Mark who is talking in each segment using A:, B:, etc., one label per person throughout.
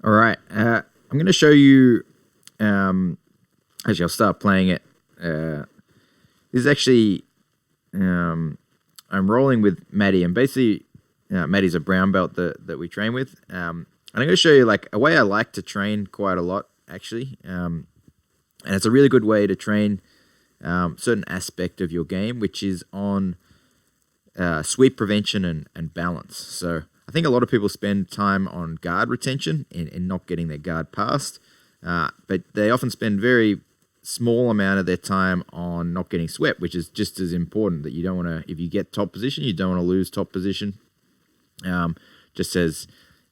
A: All right. I'm going to show you. Actually, I'll start playing it. This is actually. I'm rolling with Maddie, and basically, Maddie's a brown belt that we train with. And I'm going to show you like a way I like to train quite a lot, actually. And it's a really good way to train certain aspect of your game, which is on sweep prevention and balance. So I think a lot of people spend time on guard retention and not getting their guard passed, but they often spend very small amount of their time on not getting swept, which is just as important. That you don't want to, if you get top position, you don't want to lose top position. Just as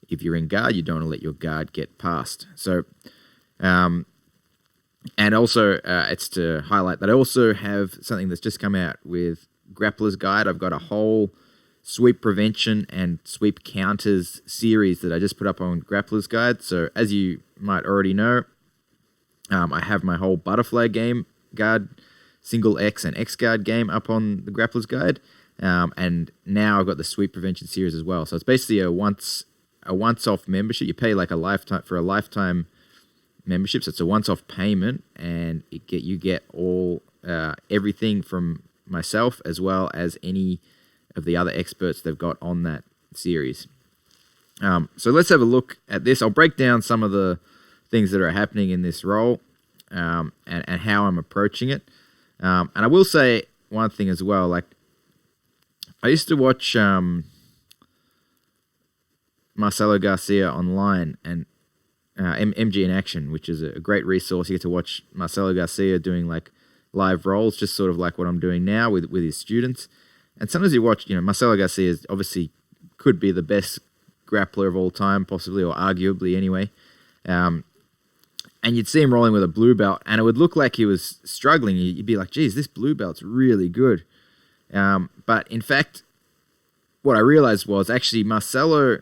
A: if you're in guard, you don't want to let your guard get passed. So, and also it's to highlight that I also have something that's just come out with Grappler's Guide. I've got a whole sweep prevention and sweep counters series that I just put up on Grappler's Guide. So as you might already know, I have my whole butterfly game guard, single X and X guard game up on the Grappler's Guide. And now I've got the sweep prevention series as well. So it's basically a once-off membership. You pay like a lifetime membership. So it's a once-off payment, and you get all everything from myself as well as any of the other experts they've got on that series. So let's have a look at this. I'll break down some of the things that are happening in this role and how I'm approaching it. And I will say one thing as well. Like I used to watch Marcelo Garcia online and MG in Action, which is a great resource. You get to watch Marcelo Garcia doing like live roles, just sort of like what I'm doing now with his students. And sometimes you watch, Marcelo Garcia is obviously could be the best grappler of all time, possibly, or arguably anyway. And you'd see him rolling with a blue belt, and it would look like he was struggling. You'd be like, geez, this blue belt's really good. But in fact, what I realized was actually Marcelo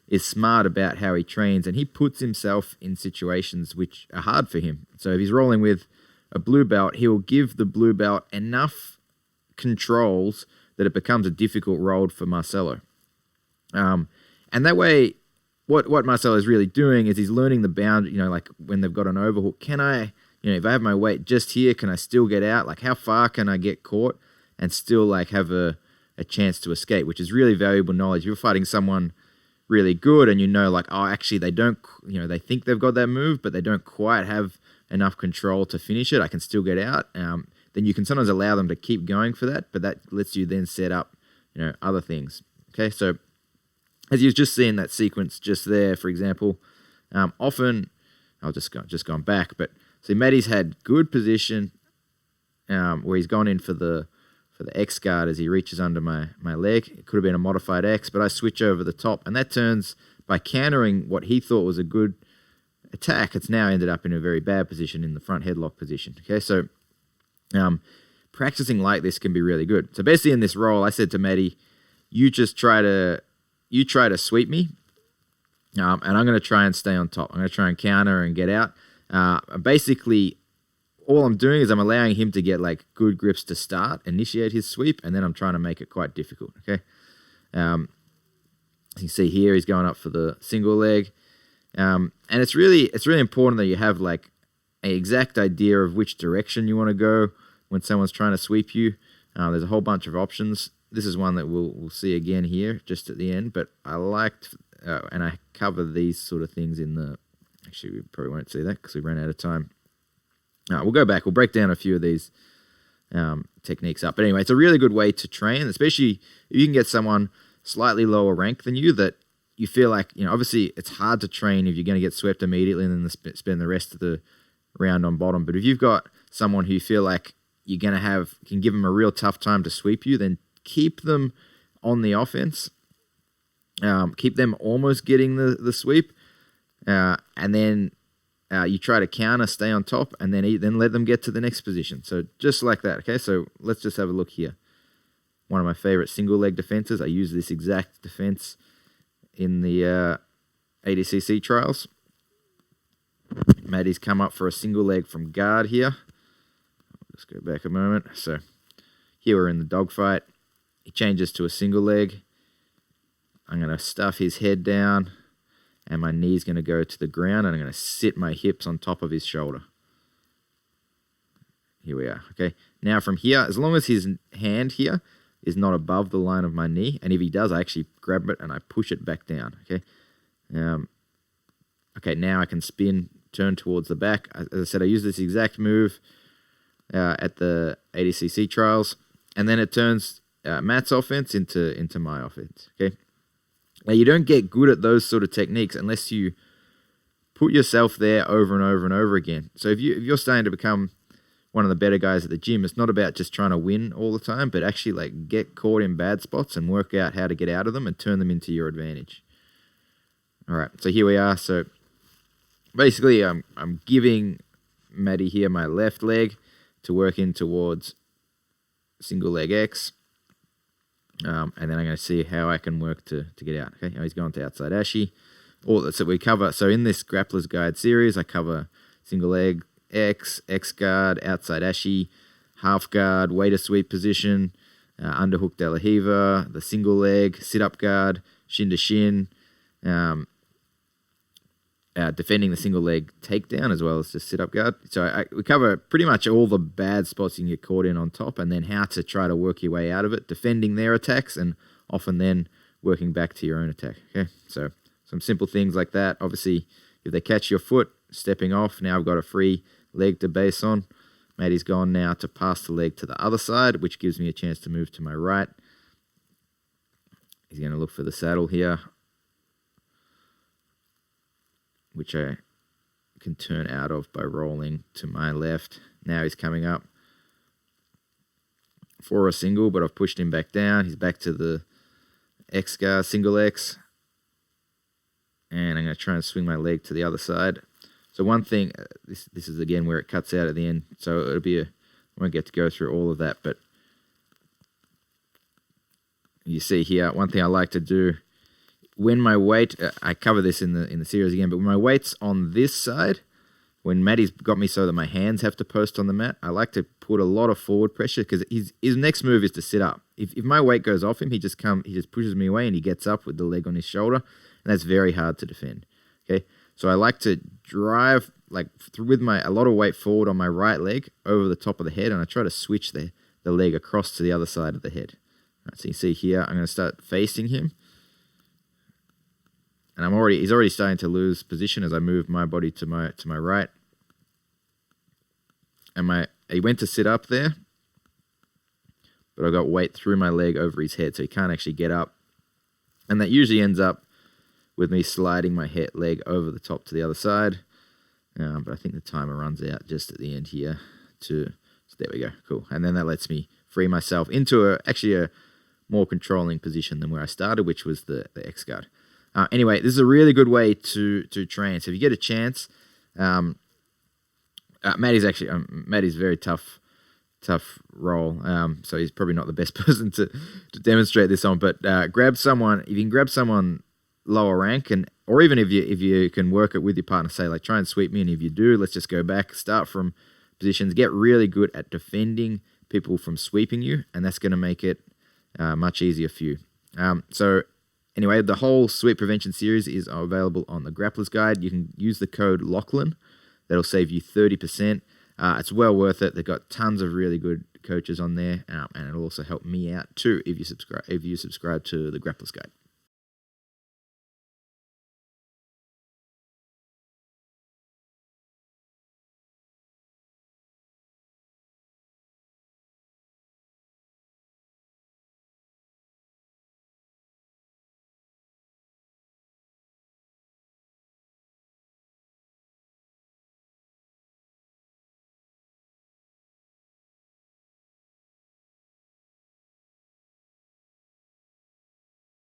A: is smart about how he trains, and he puts himself in situations which are hard for him. So if he's rolling with a blue belt, he will give the blue belt enough controls that it becomes a difficult role for Marcelo. And that way, what Marcelo is really doing is he's learning the bound, like when they've got an overhook, can I, if I have my weight just here, can I still get out? Like how far can I get caught and still like have a chance to escape, which is really valuable knowledge. If you're fighting someone really good and like, oh, actually they don't, they think they've got that move, but they don't quite have enough control to finish it, I can still get out. Then you can sometimes allow them to keep going for that, but that lets you then set up, other things. Okay, so as you've just seen that sequence just there, for example, often, I'll just gone back, but see Maddie's had good position where he's gone in for the X guard as he reaches under my leg. It could have been a modified X, but I switch over the top, and that turns, by countering what he thought was a good attack, it's now ended up in a very bad position in the front headlock position. Okay, so practicing like this can be really good. So basically in this role, I said to Maddie, you try to sweep me, and I'm going to try and stay on top. I'm going to try and counter and get out. Basically, all I'm doing is I'm allowing him to get like good grips to initiate his sweep, and then I'm trying to make it quite difficult. Okay, as you see here, he's going up for the single leg, and it's really important that you have like an exact idea of which direction you want to go when someone's trying to sweep you. There's a whole bunch of options. This is one that we'll see again here just at the end, but I liked, and I cover these sort of things in the, actually we probably won't see that because we ran out of time. We'll go back, we'll break down a few of these techniques up. But anyway, it's a really good way to train, especially if you can get someone slightly lower rank than you that you feel like, obviously it's hard to train if you're going to get swept immediately and then spend the rest of the round on bottom. But if you've got someone who you feel like you're going to can give them a real tough time to sweep you, then keep them on the offense, keep them almost getting the sweep, and then you try to counter, stay on top, and then let them get to the next position. So just like that, okay? So let's just have a look here. One of my favorite single leg defenses. I use this exact defense in the ADCC trials. Maddie's come up for a single leg from guard here. Let's go back a moment. So here we're in the dogfight. He changes to a single leg. I'm going to stuff his head down, and my knee's going to go to the ground, and I'm going to sit my hips on top of his shoulder. Here we are. Okay. Now from here, as long as his hand here is not above the line of my knee, and if he does, I actually grab it and I push it back down. Okay. Okay. Now I can spin, turn towards the back. As I said, I use this exact move at the ADCC trials, and then it turns Matt's offense into my offense. Okay. Now you don't get good at those sort of techniques unless you put yourself there over and over and over again. So if you're starting to become one of the better guys at the gym, it's not about just trying to win all the time, but actually like get caught in bad spots and work out how to get out of them and turn them into your advantage. All right, so here we are. So basically, I'm giving Matty here my left leg to work in towards single leg X, and then I'm going to see how I can work to get out. Okay, now he's going to outside Ashi. So we cover. So in this Grappler's Guide series, I cover single leg X, X guard, outside Ashi, half guard, waiter sweep position, underhook De La Hiva, the single leg, sit up guard, shin to shin, defending the single leg takedown as well as the sit up guard. So we cover pretty much all the bad spots you can get caught in on top, and then how to try to work your way out of it, defending their attacks, and often then working back to your own attack. Okay, so some simple things like that. Obviously, if they catch your foot stepping off, now I've got a free leg to base on. Matty's gone now to pass the leg to the other side, which gives me a chance to move to my right. He's going to look for the saddle here, which I can turn out of by rolling to my left. Now he's coming up for a single, but I've pushed him back down. He's back to the X guard, single X. And I'm going to try and swing my leg to the other side. So one thing, this is again where it cuts out at the end. So it'll be I won't get to go through all of that, but you see here, one thing I like to do when my weight, I cover this in the series again, but when my weight's on this side, when Matty's got me so that my hands have to post on the mat, I like to put a lot of forward pressure because his next move is to sit up. If my weight goes off him, he just pushes me away and he gets up with the leg on his shoulder, and that's very hard to defend. Okay. So I like to drive with a lot of weight forward on my right leg over the top of the head, and I try to switch the leg across to the other side of the head. All right, so you see here, I'm going to start facing him, and he's already starting to lose position as I move my body to my right, and he went to sit up there, but I got weight through my leg over his head, so he can't actually get up, and that usually ends up with me sliding my leg over the top to the other side. But I think the timer runs out just at the end here. So there we go, cool. And then that lets me free myself into a more controlling position than where I started, which was the X guard. Anyway, this is a really good way to train. So if you get a chance, Matty's very tough role. So he's probably not the best person to demonstrate this on. But grab someone. If you can grab someone lower rank, or even if you can work it with your partner, say like try and sweep me, and if you do, let's just go back, start from positions, get really good at defending people from sweeping you, and that's going to make it much easier for you. So anyway, the whole sweep prevention series is available on the Grappler's Guide. You can use the code Lachlan. That'll save you 30%. It's well worth it. They've got tons of really good coaches on there, and it'll also help me out too if you subscribe to the Grappler's Guide.